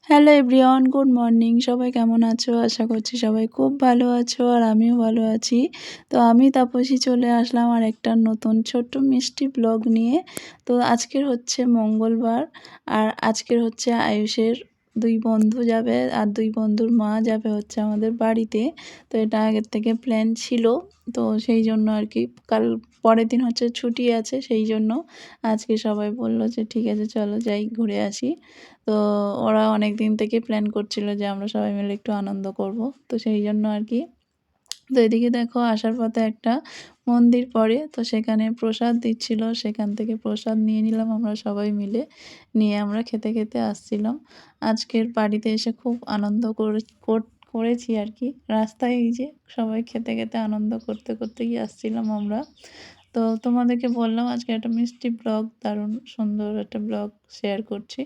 Hello everyone, good morning. সবাই কেমন আছো? আশা করছি সবাই খুব ভালো আছো আর আমিও ভালো আছি। তো আমি তাপসী চলে আসলাম আর একটা নতুন ছোট্ট মিষ্টি ব্লগ নিয়ে। তো আজকের হচ্ছে মঙ্গলবার আর আজকের হচ্ছে আয়ুষের দুই বন্ধু যাবে আর দুই বন্ধুর মা যাবে হচ্ছে আমাদের বাড়িতে। তো এটা আগের থেকে প্ল্যান ছিল, তো সেই জন্য আর কি কাল পরের দিন হচ্ছে ছুটি আছে, সেই জন্য আজকে সবাই বলল যে ঠিক আছে চলো যাই ঘুরে আসি। তো ওরা অনেক দিন থেকে প্ল্যান করছিল যে আমরা সবাই মিলে একটু আনন্দ করব, তো সেই জন্য আর কি। তো এদিকে দেখো আসার পথে একটা মন্দির পড়ে, তো সেখানে প্রসাদ দিচ্ছিল, সেখান থেকে প্রসাদ নিয়ে নিলাম আমরা সবাই মিলে। নিয়ে আমরা খেতে খেতে আসছিলাম। আজকের বাড়িতে এসে খুব আনন্দ করেছি আর কি। রাস্তায় এই যে সবাই খেতে খেতে আনন্দ করতে করতেই আসছিলাম আমরা। তো তোমাদেরকে বললাম আজকে একটা মিষ্টি ব্লগ, দারুণ সুন্দর একটা ব্লগ শেয়ার করছি,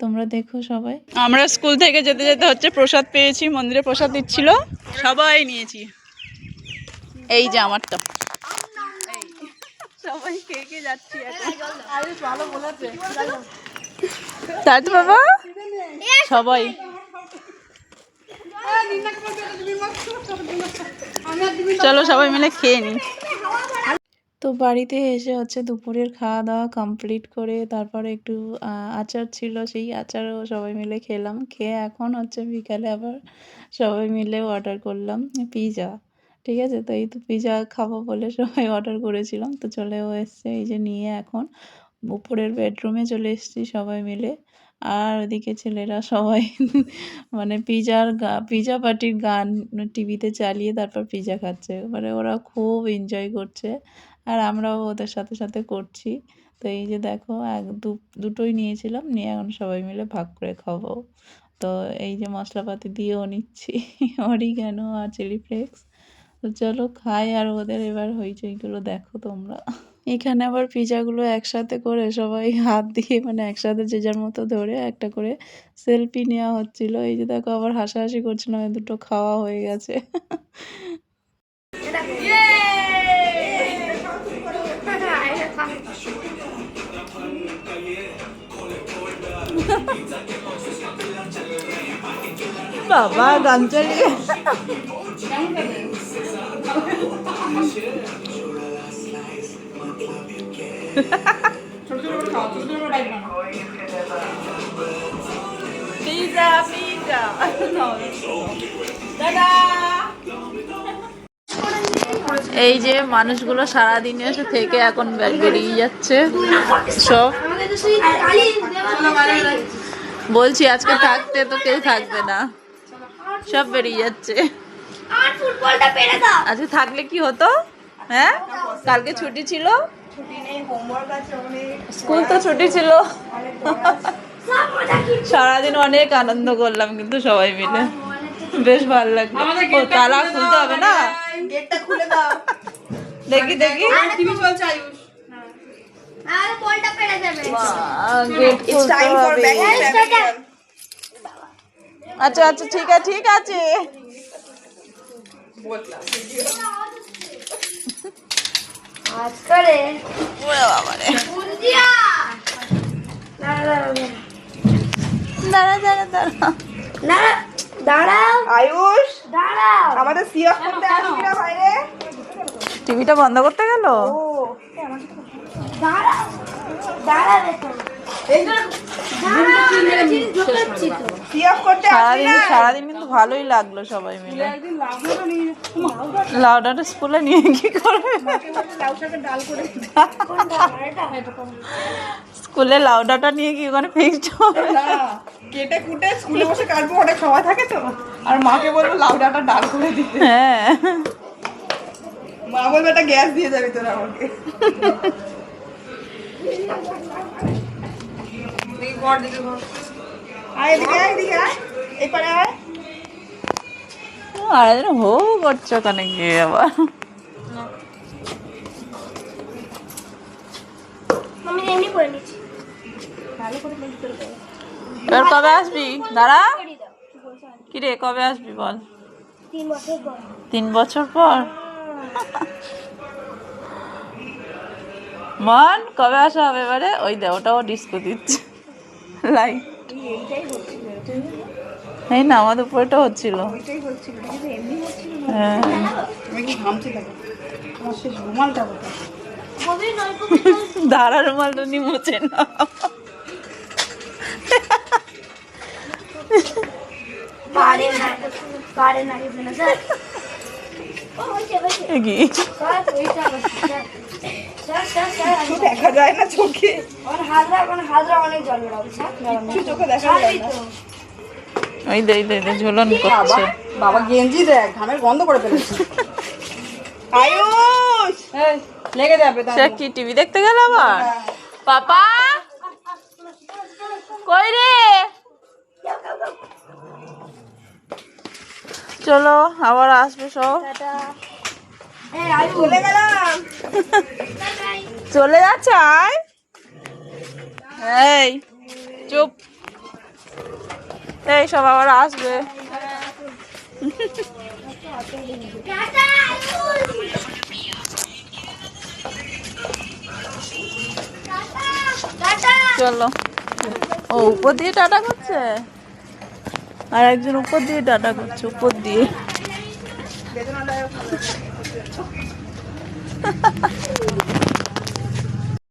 তোমরা দেখো সবাই। আমরা স্কুল থেকে যেতে যেতে হচ্ছে প্রসাদ পেয়েছি, মন্দিরে প্রসাদ দিচ্ছিল, সবাই নিয়েছি। এই যে আমারটা সবাই খেয়ে খেয়ে যাচ্ছি তাই তো বাবা, সবাই চলো সবাই মিলে খেয়ে নি। তো বাড়িতে এসে হচ্ছে দুপুরের খাওয়া দাওয়া কমপ্লিট করে তারপরে একটু আচার ছিল, সেই আচারও সবাই মিলে খেলাম। খেয়ে এখন হচ্ছে বিকালে আবার সবাই মিলে অর্ডার করলাম পিৎজা। ঠিক আছে, তো এই তো পিৎজা খাবো বলে সবাই অর্ডার করেছিলাম, তো চলেও এসছে এই যে নিয়ে। এখন উপরের বেডরুমে চলে এসেছি সবাই মিলে। আর ওদিকে ছেলেরা সবাই মানে পিৎজা পার্টির গান টিভিতে চালিয়ে তারপর পিৎজা খাচ্ছে, মানে ওরা খুব এনজয় করছে আর আমরাও ওদের সাথে সাথে করছি। তো এই যে দেখো দুটোই নিয়েছিলাম, নিয়ে এখন সবাই মিলে ভাগ করে খাবো। তো এই যে মশলাপাতি দিয়েও নিচ্ছি অরিগ্যানো আর চিলি ফ্লেক্স। তো চলো খাই আর ওদের এবার হইচইগুলো দেখো তোমরা। এখানে আবার পিৎজাগুলো একসাথে করে সবাই হাত দিয়ে মানে একসাথে যে যার মতো ধরে একটা করে সেলফি নেওয়া হচ্ছিল। এই যে দেখো আবার হাসাহাসি করছিলাম, দুটো খাওয়া হয়ে গেছে। বাবা গান চালিয়ে পিৎজা পিৎজা দাদা। এই যে মানুষগুলো সারাদিন এসে থেকে এখন বেরিয়ে যাচ্ছে সব। বলছি আজকে থাকতে তো কেউ থাকবে না, সব বেরিয়ে যাচ্ছে। আজকে থাকলে কি হতো? হ্যাঁ, কালকে ছুটি ছিল, স্কুল তো ছুটি ছিল। সারাদিন অনেক আনন্দ করলাম কিন্তু সবাই মিলে, বেশ ভালো লাগলো। ও তালা খুলতে হবে না, দেখি দেখি আচ্ছা আচ্ছা ঠিক আছে ঠিক আছে। আয়ুষ আমাদের টিভিটা বন্ধ করতে গেল। সারাদিন কিন্তু ভালোই লাগলো সবাই মিলে। লাউডাটা স্কুলে নিয়ে কি করবে? স্কুলে লাউডাটা নিয়ে কি ওখানে ফিক্সড হবে? কেটে কুটে স্কুলে বসে কাটবো, অনেক সময় থাকে তো। আর মাকে বলবো লাউডাটা ডাল করে দিতে। হ্যাঁ, মা বলবে একটা গ্যাস দিয়ে যাবি তোরা আমাকে। হো করছো ওখানে গিয়ে আবার। এবার কবে আসবি? দাঁড়া, কিরে কবে আসবি বল? 3 বছর পর। মন কবে আসা হবে এবারে? ওই দে ওটাও ডিস্কো দিচ্ছে লাইট। এই না আমাদের উপরেটা হচ্ছিল। হ্যাঁ দাঁড়া রুমালটা নিয়ে মুছে না। দেখা যায় না চোখে, ওই দে ঝুলন করছে। বাবা গেঞ্জি দেখ ঘামের গন্ধ করে ফেলেছে। আয়ুষ লেগে যাবে। সে কি টিভি দেখতে গেল আবার? পাপা কই রে? চলো আবার আসবে সব। চলে গেলাম। চলে যাচ্ছে আয়। এই চুপ, এই সব আবার আসবে। চলো। ও উপর দিয়ে টাটা করছে, আর একজন উপর দিয়ে টাটা করছে, উপর দিয়ে।